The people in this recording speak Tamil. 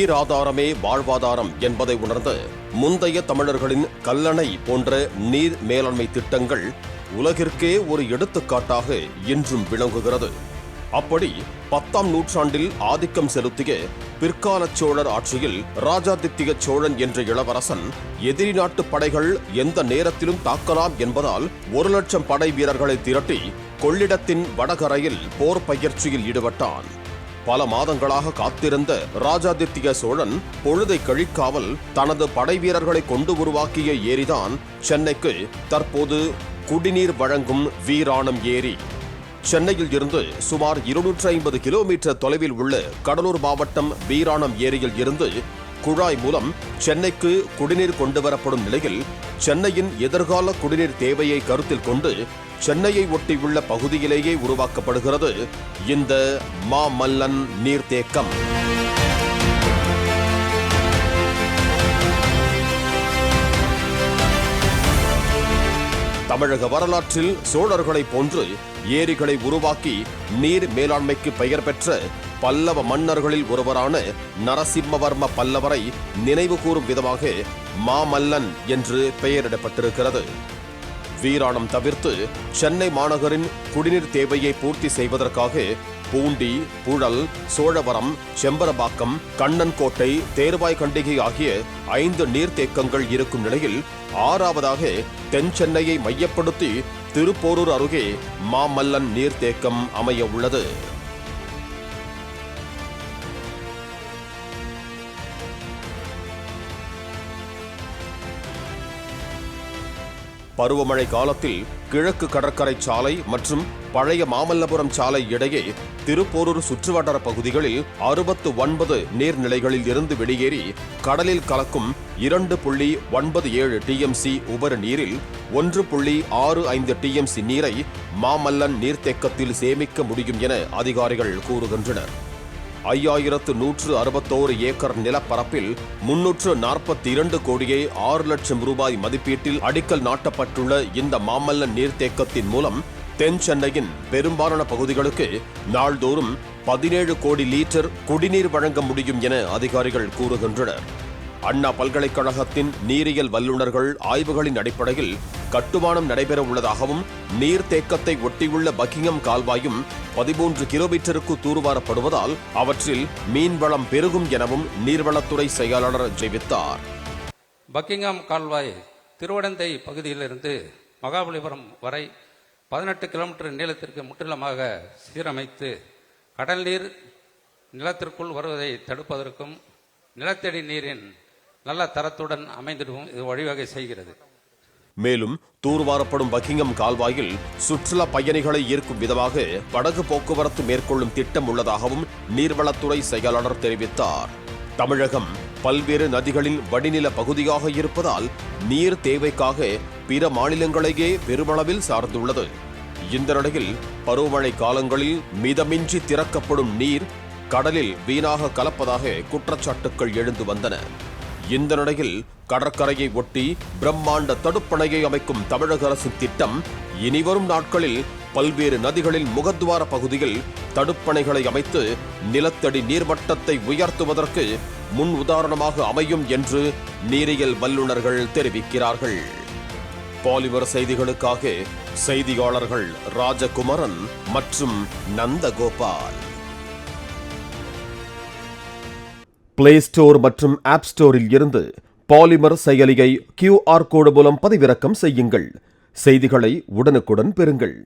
நீராதாரமே வாழ்வாதாரம் என்பதை உணர்ந்த முந்தைய தமிழர்களின் கல்லணை போன்ற நீர் மேலாண்மை திட்டங்கள் உலகிற்கே ஒரு எடுத்துக்காட்டாக இன்றும் விளங்குகிறது. அப்படி 10ஆம் நூற்றாண்டில் ஆதிக்கம் செலுத்திய பிற்கால சோழர் ஆட்சியில் ராஜாதித்ய சோழன் என்ற இளவரசன் எதிரி நாட்டு படைகள் எந்த நேரத்திலும் தாக்கலாம் என்பதால் 1,00,000 படை வீரர்களை திரட்டி கொள்ளிடத்தின் வடகரையில் போர் பயிற்சியில் ஈடுபட்டான். பல மாதங்களாக காத்திருந்த ராஜாதித்ய சோழன் பொழுதை கழிக்காமல் தனது படை வீரர்களை கொண்டு உருவாக்கிய ஏரிதான் சென்னைக்கு தற்போது குடிநீர் வழங்கும் வீராணம் ஏரி. சென்னையில் இருந்து சுமார் 250 கிலோமீட்டர் தொலைவில் உள்ள கடலூர் மாவட்டம் வீராணம் ஏரியில் இருந்து குழாய் மூலம் சென்னைக்கு குடிநீர் கொண்டுவரப்படும் நிலையில் சென்னையின் எதிர்கால குடிநீர் தேவையை கருத்தில் கொண்டு சென்னையை ஒட்டியுள்ள பகுதியிலேயே உருவாக்கப்படுகிறது இந்த மாமல்லன் நீர்த்தேக்கம். தமிழக வரலாற்றில் சோழர்களை போன்று ஏரிகளை உருவாக்கி நீர் மேலாண்மைக்கு பெயர் பெற்ற பல்லவ மன்னர்களில் ஒருவரான நரசிம்மவர்ம பல்லவரை நினைவு கூறும் விதமாக மாமல்லன் என்று பெயரிடப்பட்டிருக்கிறது. வீராணம் தவிர்த்து சென்னை மாநகரின் குடிநீர் தேவையை பூர்த்தி செய்வதற்காக பூண்டி, புழல், சோழவரம், செம்பரபாக்கம், கண்ணன்கோட்டை, தேர்வாய்கண்டிகை ஆகிய 5 நீர்த்தேக்கங்கள் இருக்கும் நிலையில் 6வதாக தென் சென்னையை மையப்படுத்தி திருப்போரூர் அருகே மாமல்லன் நீர்த்தேக்கம் அமைய உள்ளது. பருவமழை காலத்தில் கிழக்கு கடற்கரை சாலை மற்றும் பழைய மாமல்லபுரம் சாலை இடையே திருப்போரூர் சுற்றுவட்டார பகுதிகளில் 69 நீர்நிலைகளில் இருந்து வெளியேறி கடலில் கலக்கும் 2.97 டிஎம்சி உபரி நீரில் 1.65 டிஎம்சி நீரை மாமல்லன் நீர்த்தேக்கத்தில் சேமிக்க முடியும் என அதிகாரிகள் கூறுகின்றனர். 5161 ஏக்கர் நிலப்பரப்பில் 342 கோடியே 6 லட்சம் ரூபாய் மதிப்பீட்டில் அடிக்கல் நாட்டப்பட்டுள்ள இந்த மாமல்லன் நீர்த்தேக்கத்தின் மூலம் தென் சென்னையின் பெரும்பாலான பகுதிகளுக்கு நாள்தோறும் 17 கோடி லிட்டர் குடிநீர் வழங்க முடியும் என அதிகாரிகள் கூறுகின்றனர். அண்ணா பல்கலைக்கழகத்தின் நீரியல் வல்லுநர்கள் ஆய்வுகளின் அடிப்படையில் கட்டுமானம் நடைபெற உள்ளதாகவும் நீர்த்தேக்கத்தை ஒட்டியுள்ள பக்கிங்ஹாம் கால்வாயும் 13 கிலோமீட்டருக்கு தூர்வாரப்படுவதால் அவற்றில் மீன்வளம் பெருகும் எனவும் நீர்வளத்துறை செயலாளர் தெரிவித்தார். பக்கிங்ஹாம் கால்வாய் திருவடந்தை பகுதியிலிருந்து மகாபலிபுரம் வரை 18 கிலோமீட்டர் நீளத்திற்கு முற்றிலுமாக சீரமைத்து கடல் நீர் நிலத்திற்குள் வருவதை தடுப்பதற்கும் நிலத்தடி நீரின் நல்ல தரத்துடன் அமைந்திடும் இது வழிவகை செய்கிறது. மேலும் தூர்வாரப்படும் பக்கிங்ஹாம் கால்வாயில் சுற்றுலா பயணிகளை ஈர்க்கும் விதமாக படகு போக்குவரத்து மேற்கொள்ளும் திட்டம் உள்ளதாகவும் நீர்வளத்துறை செயலாளர் தெரிவித்தார். தமிழகம் பல்வேறு நதிகளின் வடிநில பகுதியாக இருப்பதால் நீர் தேவைக்காக பிற மாநிலங்களையே பெருமளவில் சார்ந்துள்ளது. இந்த நிலையில் பருவமழை காலங்களில் மிதமின்றி திறக்கப்படும் நீர் கடலில் வீணாக கலப்பதாக குற்றச்சாட்டுக்கள் எழுந்து வந்தன. இந்த நிலையில் கடற்கரையை ஒட்டி பிரம்மாண்ட தடுப்பணையை அமைக்கும் தமிழக அரசின் திட்டம் இனிவரும் நாட்களில் பல்வேறு நதிகளின் முகத்வார பகுதியில் தடுப்பணைகளை அமைத்து நிலத்தடி நீர்மட்டத்தை உயர்த்துவதற்கு முன் உதாரணமாக அமையும் என்று நீரியல் வல்லுநர்கள் தெரிவிக்கிறார்கள். பாலிமர் செய்திகளுக்காக செய்தியாளர்கள் ராஜகுமரன் மற்றும் நந்தகோபால். பிளே ஸ்டோர் மற்றும் ஆப் ஸ்டோரில் இருந்து பாலிமர் செயலியை QR கோடு மூலம் பதிவிறக்கம் செய்யுங்கள். செய்திகளை உடனுக்குடன் பெறுங்கள்.